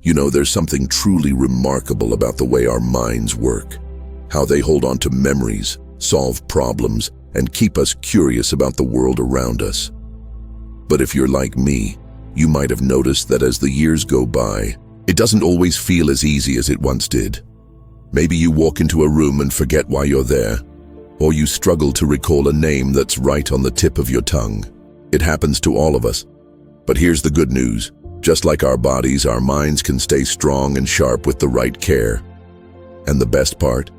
You know, there's something truly remarkable about the way our minds work, how they hold on to memories, solve problems, and keep us curious about the world around us. But if you're like me, you might have noticed that as the years go by, it doesn't always feel as easy as it once did. Maybe you walk into a room and forget why you're there, or you struggle to recall a name that's right on the tip of your tongue. It happens to all of us. But here's the good news. Just like our bodies, our minds can stay strong and sharp with the right care. And the best part?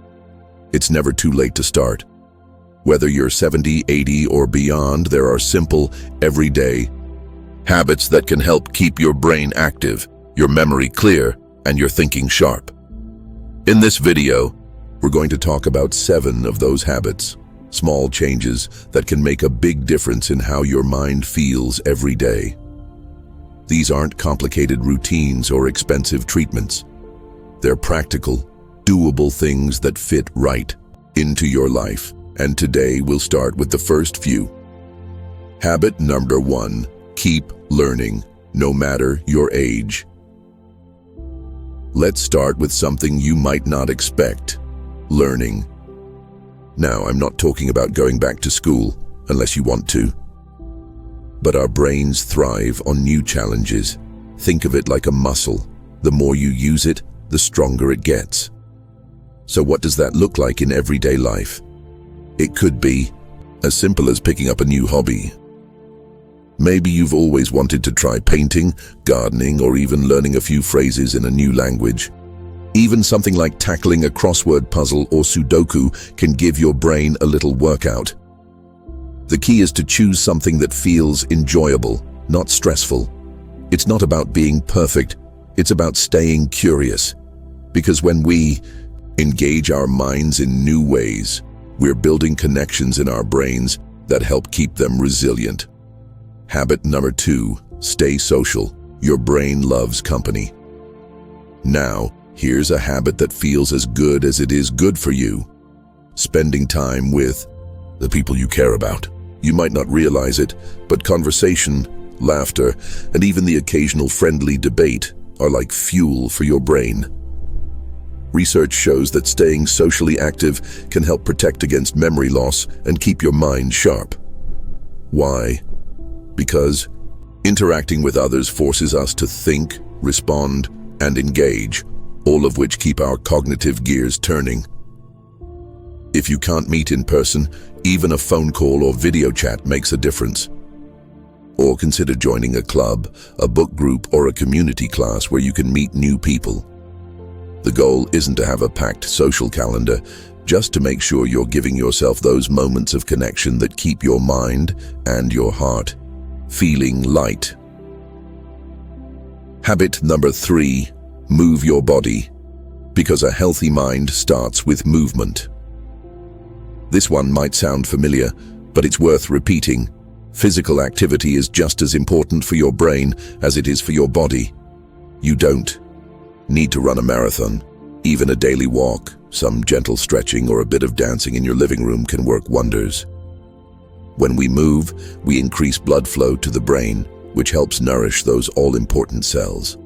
It's never too late to start. Whether you're 70, 80, or beyond, there are simple, everyday habits that can help keep your brain active, your memory clear, and your thinking sharp. In this video, we're going to talk about 7 of those habits, small changes that can make a big difference in how your mind feels every day. These aren't complicated routines or expensive treatments. They're practical, doable things that fit right into your life. And today we'll start with the first few. Habit number 1, keep learning, no matter your age. Let's start with something you might not expect, learning. Now, I'm not talking about going back to school, unless you want to. But our brains thrive on new challenges. Think of it like a muscle. The more you use it, the stronger it gets. So what does that look like in everyday life? It could be as simple as picking up a new hobby. Maybe you've always wanted to try painting, gardening, or even learning a few phrases in a new language. Even something like tackling a crossword puzzle or Sudoku can give your brain a little workout. The key is to choose something that feels enjoyable, not stressful. It's not about being perfect, it's about staying curious. Because when we engage our minds in new ways, we're building connections in our brains that help keep them resilient. Habit number 2, stay social. Your brain loves company. Now, here's a habit that feels as good as it is good for you. Spending time with the people you care about. You might not realize it, but conversation, laughter, and even the occasional friendly debate are like fuel for your brain. Research shows that staying socially active can help protect against memory loss and keep your mind sharp. Why? Because interacting with others forces us to think, respond, and engage, all of which keep our cognitive gears turning. If you can't meet in person, even a phone call or video chat makes a difference. Or consider joining a club, a book group, or a community class where you can meet new people. The goal isn't to have a packed social calendar, just to make sure you're giving yourself those moments of connection that keep your mind and your heart feeling light. Habit number 3, move your body. Because a healthy mind starts with movement. This one might sound familiar, but it's worth repeating. Physical activity is just as important for your brain as it is for your body. You don't need to run a marathon. Even a daily walk, some gentle stretching, or a bit of dancing in your living room can work wonders. When we move, we increase blood flow to the brain, which helps nourish those all-important cells.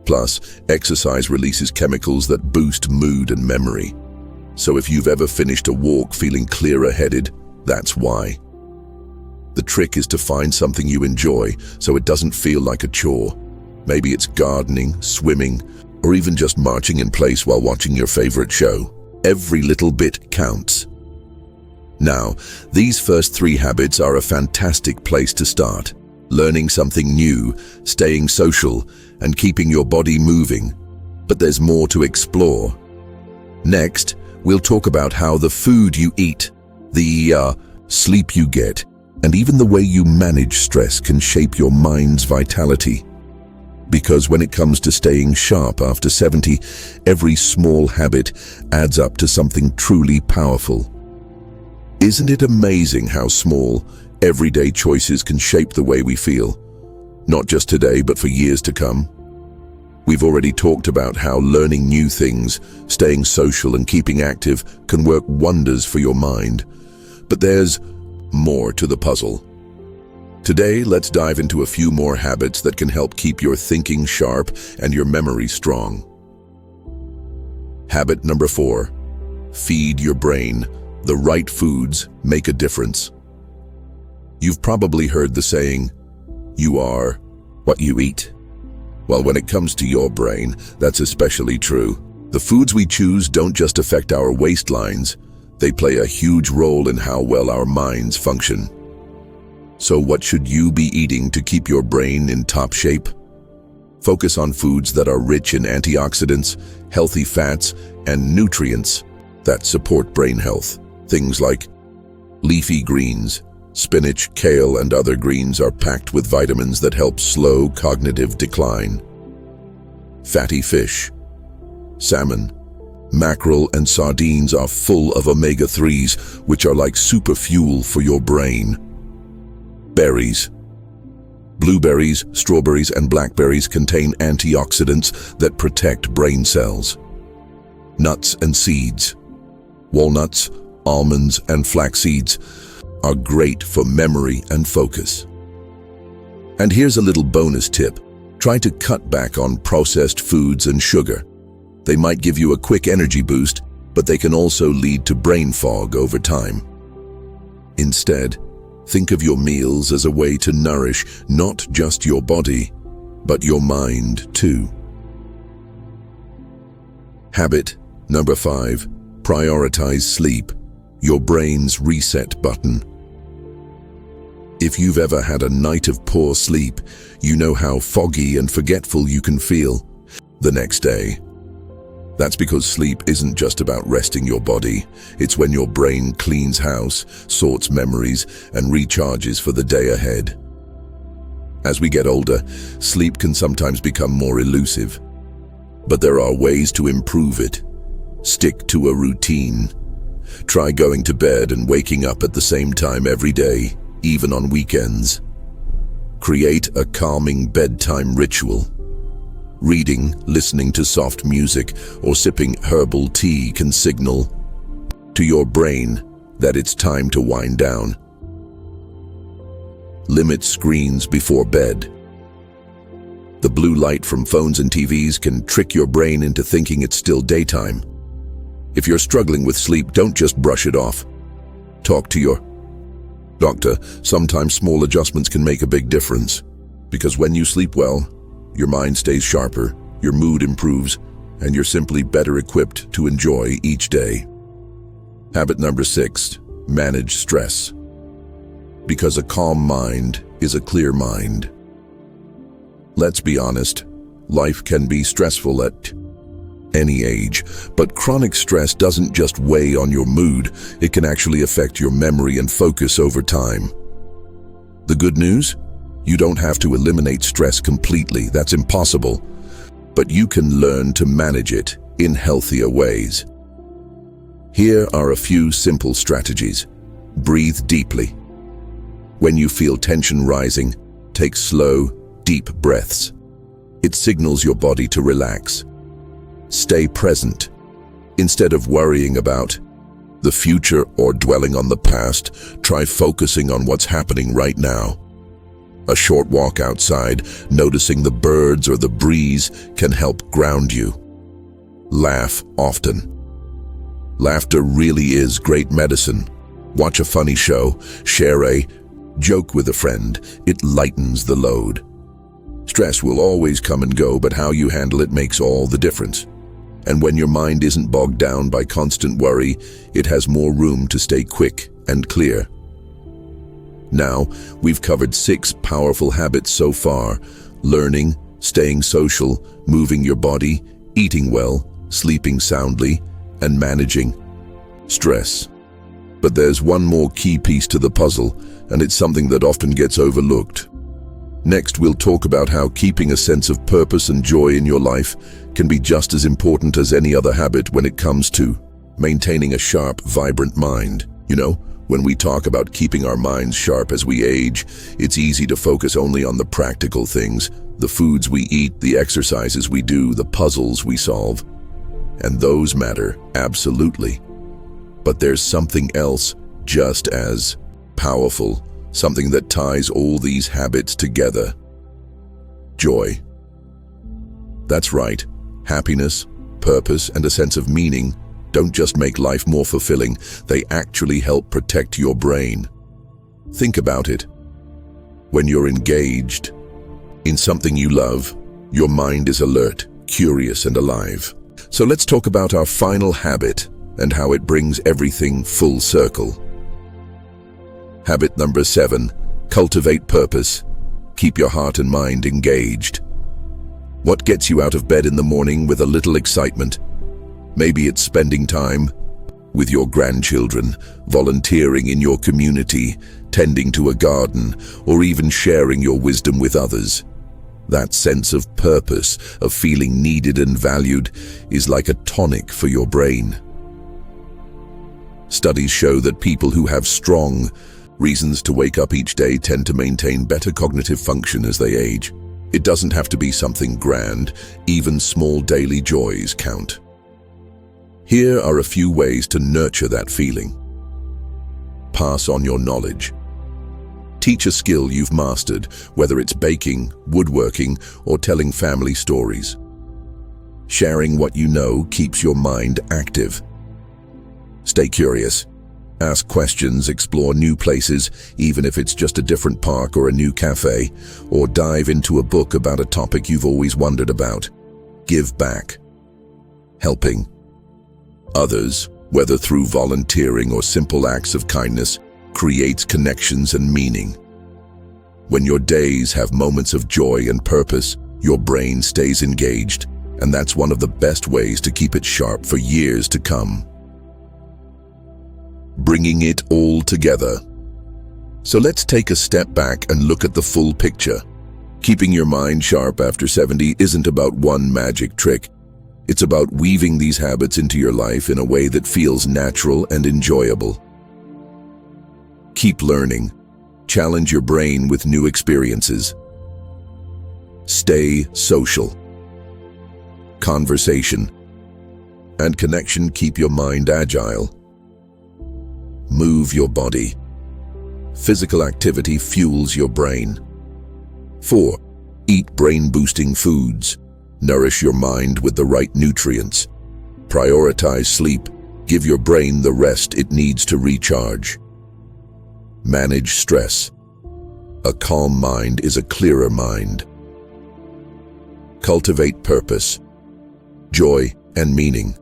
Plus, exercise releases chemicals that boost mood and memory. So if you've ever finished a walk feeling clearer-headed, that's why. The trick is to find something you enjoy so it doesn't feel like a chore. Maybe it's gardening, swimming, or even just marching in place while watching your favorite show. Every little bit counts. Now, these first 3 habits are a fantastic place to start. Learning something new, staying social, and keeping your body moving. But there's more to explore. Next, we'll talk about how the food you eat, the sleep you get, and even the way you manage stress can shape your mind's vitality. Because when it comes to staying sharp after 70, every small habit adds up to something truly powerful. Isn't it amazing how small, everyday choices can shape the way we feel? Not just today, but for years to come. We've already talked about how learning new things, staying social, and keeping active can work wonders for your mind. But there's more to the puzzle. Today, let's dive into a few more habits that can help keep your thinking sharp and your memory strong. Habit number 4. Feed your brain. The right foods make a difference. You've probably heard the saying, "You are what you eat." Well, when it comes to your brain, that's especially true. The foods we choose don't just affect our waistlines, they play a huge role in how well our minds function. So what should you be eating to keep your brain in top shape? Focus on foods that are rich in antioxidants, healthy fats, and nutrients that support brain health. Things like leafy greens, spinach, kale, and other greens are packed with vitamins that help slow cognitive decline. Fatty fish, salmon, mackerel, and sardines are full of omega-3s, which are like super fuel for your brain. Berries. Blueberries, strawberries, and blackberries contain antioxidants that protect brain cells. Nuts and seeds. Walnuts, almonds, and flax seeds are great for memory and focus. And here's a little bonus tip. Try to cut back on processed foods and sugar. They might give you a quick energy boost, but they can also lead to brain fog over time. Instead, think of your meals as a way to nourish not just your body, but your mind too. Habit number 5. Prioritize sleep, your brain's reset button. If you've ever had a night of poor sleep, you know how foggy and forgetful you can feel the next day. That's because sleep isn't just about resting your body. It's when your brain cleans house, sorts memories, and recharges for the day ahead. As we get older, sleep can sometimes become more elusive. But there are ways to improve it. Stick to a routine. Try going to bed and waking up at the same time every day, even on weekends. Create a calming bedtime ritual. Reading, listening to soft music, or sipping herbal tea can signal to your brain that it's time to wind down. Limit screens before bed. The blue light from phones and TVs can trick your brain into thinking it's still daytime. If you're struggling with sleep, don't just brush it off. Talk to your doctor. Sometimes small adjustments can make a big difference, because when you sleep well, your mind stays sharper, your mood improves, and you're simply better equipped to enjoy each day. Habit number 6. Manage stress. Because a calm mind is a clear mind. Let's be honest, life can be stressful at any age, but chronic stress doesn't just weigh on your mood, it can actually affect your memory and focus over time. The good news? You don't have to eliminate stress completely, that's impossible. But you can learn to manage it in healthier ways. Here are a few simple strategies. Breathe deeply. When you feel tension rising, take slow, deep breaths. It signals your body to relax. Stay present. Instead of worrying about the future or dwelling on the past, try focusing on what's happening right now. A short walk outside, noticing the birds or the breeze, can help ground you. Laugh often. Laughter really is great medicine. Watch a funny show, share a joke with a friend. It lightens the load. Stress will always come and go, but how you handle it makes all the difference. And when your mind isn't bogged down by constant worry, it has more room to stay quick and clear. Now, we've covered 6 powerful habits so far: learning, staying social, moving your body, eating well, sleeping soundly, and managing stress. But there's one more key piece to the puzzle, and it's something that often gets overlooked. Next, we'll talk about how keeping a sense of purpose and joy in your life can be just as important as any other habit when it comes to maintaining a sharp, vibrant mind. You know, when we talk about keeping our minds sharp as we age, it's easy to focus only on the practical things, the foods we eat, the exercises we do, the puzzles we solve. And those matter, absolutely. But there's something else just as powerful: something that ties all these habits together. Joy. That's right. Happiness, purpose, and a sense of meaning don't just make life more fulfilling, they actually help protect your brain. Think about it. When you're engaged in something you love, your mind is alert, curious, and alive. So let's talk about our final habit and how it brings everything full circle. Habit number 7, cultivate purpose. Keep your heart and mind engaged. What gets you out of bed in the morning with a little excitement? Maybe it's spending time with your grandchildren, volunteering in your community, tending to a garden, or even sharing your wisdom with others. That sense of purpose, of feeling needed and valued, is like a tonic for your brain. Studies show that people who have strong reasons to wake up each day tend to maintain better cognitive function as they age. It doesn't have to be something grand, even small daily joys count. Here are a few ways to nurture that feeling. Pass on your knowledge. Teach a skill you've mastered, whether it's baking, woodworking, or telling family stories. Sharing what you know keeps your mind active. Stay curious. Ask questions, explore new places, even if it's just a different park or a new cafe, or dive into a book about a topic you've always wondered about. Give back. Helping others, whether through volunteering or simple acts of kindness, creates connections and meaning. When your days have moments of joy and purpose, your brain stays engaged, and that's one of the best ways to keep it sharp for years to come. Bringing it all together. So let's take a step back and look at the full picture. Keeping your mind sharp after 70 isn't about one magic trick. It's about weaving these habits into your life in a way that feels natural and enjoyable. Keep learning. Challenge your brain with new experiences. Stay social. Conversation and connection keep your mind agile. Move your body. Physical activity fuels your brain. 4. Eat brain-boosting foods. Nourish your mind with the right nutrients. Prioritize sleep. Give your brain the rest it needs to recharge. Manage stress. A calm mind is a clearer mind. Cultivate purpose, joy, and meaning.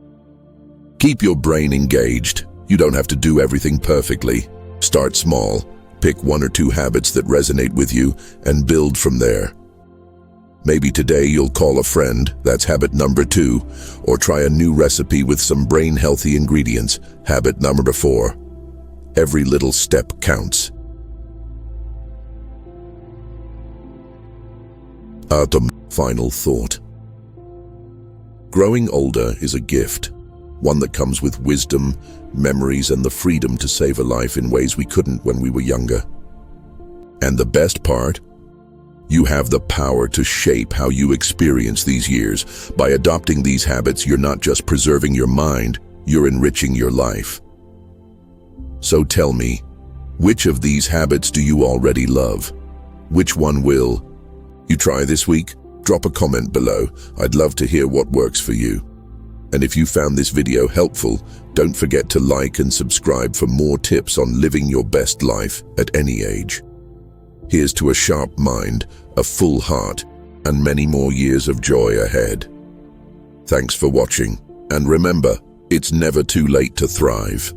Keep your brain engaged. You don't have to do everything perfectly. Start small. Pick 1 or 2 habits that resonate with you and build from there. Maybe today you'll call a friend, that's habit number 2, or try a new recipe with some brain-healthy ingredients, habit number 4. Every little step counts. Final thought. Growing older is a gift, one that comes with wisdom, memories, and the freedom to save a life in ways we couldn't when we were younger. And the best part? You have the power to shape how you experience these years. By adopting these habits, you're not just preserving your mind, you're enriching your life. So tell me, which of these habits do you already love? Which one will you try this week? Drop a comment below. I'd love to hear what works for you. And if you found this video helpful, don't forget to like and subscribe for more tips on living your best life at any age. Here's to a sharp mind, a full heart, and many more years of joy ahead. Thanks for watching, and remember, it's never too late to thrive.